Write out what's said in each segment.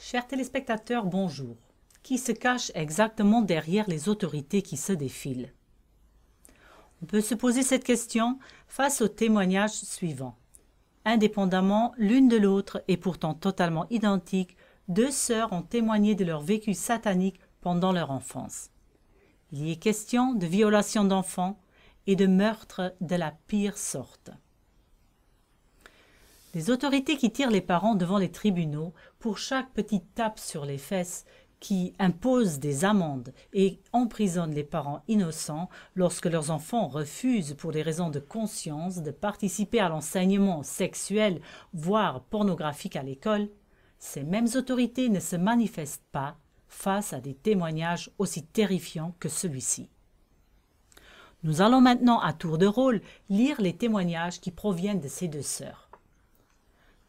Chers téléspectateurs, bonjour. Qui se cache exactement derrière les autorités qui se défilent? On peut se poser cette question face au témoignage suivant. Indépendamment l'une de l'autre et pourtant totalement identiques, deux sœurs ont témoigné de leur vécu satanique pendant leur enfance. Il y est question de violation d'enfants et de meurtres de la pire sorte. Les autorités qui tirent les parents devant les tribunaux pour chaque petite tape sur les fesses, qui imposent des amendes et emprisonnent les parents innocents lorsque leurs enfants refusent pour des raisons de conscience de participer à l'enseignement sexuel, voire pornographique à l'école, ces mêmes autorités ne se manifestent pas face à des témoignages aussi terrifiants que celui-ci. Nous allons maintenant à tour de rôle lire les témoignages qui proviennent de ces deux sœurs.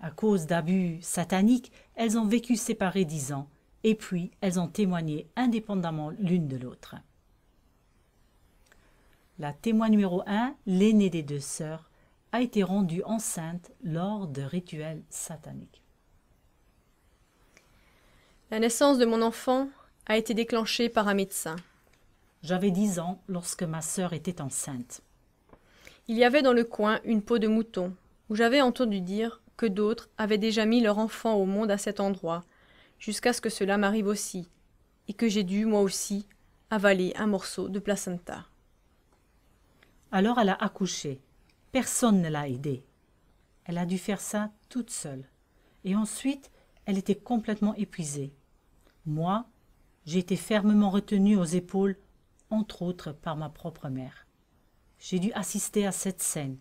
À cause d'abus sataniques, elles ont vécu séparées 10 ans, et puis elles ont témoigné indépendamment l'une de l'autre. La témoin numéro 1, l'aînée des deux sœurs, a été rendue enceinte lors de rituels sataniques. La naissance de mon enfant a été déclenchée par un médecin. J'avais 10 ans lorsque ma sœur était enceinte. Il y avait dans le coin une peau de mouton, où j'avais entendu dire que d'autres avaient déjà mis leur enfant au monde à cet endroit, jusqu'à ce que cela m'arrive aussi, et que j'ai dû, moi aussi, avaler un morceau de placenta. Alors elle a accouché. Personne ne l'a aidée. Elle a dû faire ça toute seule. Et ensuite, elle était complètement épuisée. Moi, j'ai été fermement retenue aux épaules, entre autres par ma propre mère. J'ai dû assister à cette scène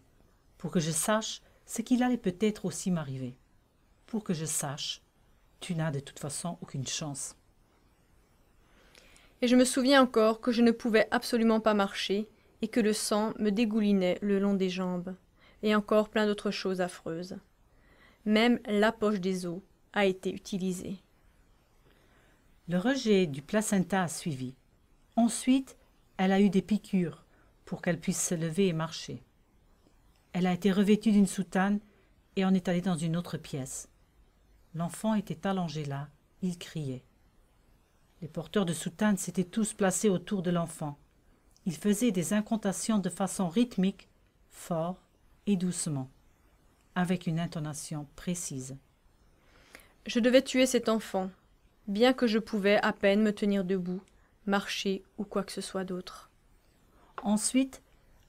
pour que je sache ce qu'il allait peut-être aussi m'arriver. Pour que je sache, tu n'as de toute façon aucune chance. Et je me souviens encore que je ne pouvais absolument pas marcher et que le sang me dégoulinait le long des jambes, et encore plein d'autres choses affreuses. Même la poche des os a été utilisée. Le rejet du placenta a suivi. Ensuite, elle a eu des piqûres pour qu'elle puisse se lever et marcher. Elle a été revêtue d'une soutane et en est allée dans une autre pièce. L'enfant était allongé là, il criait. Les porteurs de soutane s'étaient tous placés autour de l'enfant. Ils faisaient des incantations de façon rythmique, fort et doucement, avec une intonation précise. Je devais tuer cet enfant, bien que je pouvais à peine me tenir debout, marcher ou quoi que ce soit d'autre. Ensuite,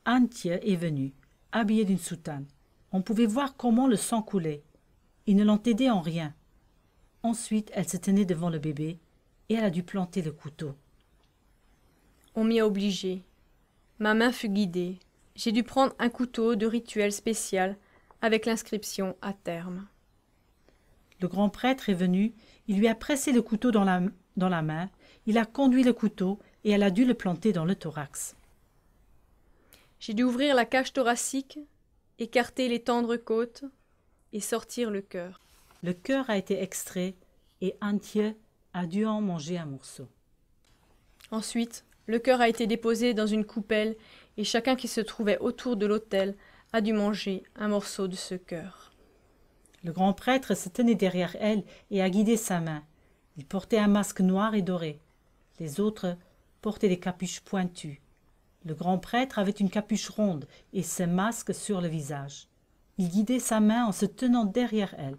Antje est venue, habillée d'une soutane. On pouvait voir comment le sang coulait. Ils ne l'ont aidée en rien. Ensuite, elle se tenait devant le bébé et elle a dû planter le couteau. On m'y a obligée. Ma main fut guidée. J'ai dû prendre un couteau de rituel spécial avec l'inscription à terme. Le grand prêtre est venu, il lui a pressé le couteau dans la main, il a conduit le couteau et elle a dû le planter dans le thorax. J'ai dû ouvrir la cage thoracique, écarter les tendres côtes et sortir le cœur. Le cœur a été extrait et Antje a dû en manger un morceau. Ensuite, le cœur a été déposé dans une coupelle et chacun qui se trouvait autour de l'autel a dû manger un morceau de ce cœur. Le grand prêtre se tenait derrière elle et a guidé sa main. Il portait un masque noir et doré. Les autres portaient des capuches pointues. Le grand prêtre avait une capuche ronde et ce masque sur le visage. Il guidait sa main en se tenant derrière elle.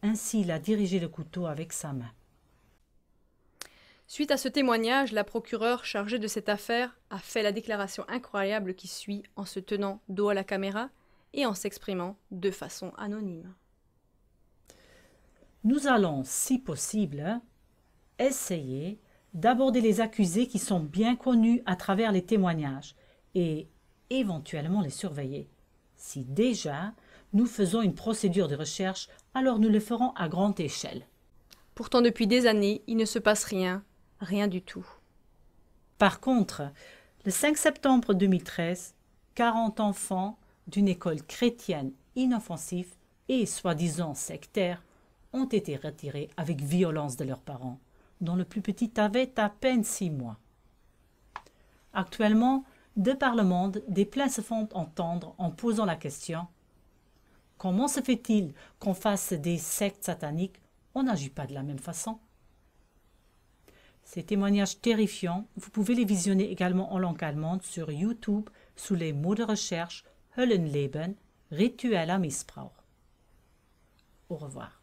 Ainsi, il a dirigé le couteau avec sa main. Suite à ce témoignage, la procureure chargée de cette affaire a fait la déclaration incroyable qui suit en se tenant dos à la caméra et en s'exprimant de façon anonyme. Nous allons, si possible, essayer d'aborder les accusés qui sont bien connus à travers les témoignages et éventuellement les surveiller. Si déjà nous faisons une procédure de recherche, alors nous le ferons à grande échelle. Pourtant, depuis des années, il ne se passe rien, rien du tout. Par contre, le 5 septembre 2013, 40 enfants d'une école chrétienne inoffensive et soi-disant sectaire ont été retirés avec violence de leurs parents, dont le plus petit avait à peine 6 mois. Actuellement, de par le monde, des plaintes se font entendre en posant la question « Comment se fait-il qu'en face des sectes sataniques, on n'agit pas de la même façon ?» Ces témoignages terrifiants, vous pouvez les visionner également en langue allemande sur YouTube sous les mots de recherche Höllenleben, ritueller Missbrauch. Au revoir.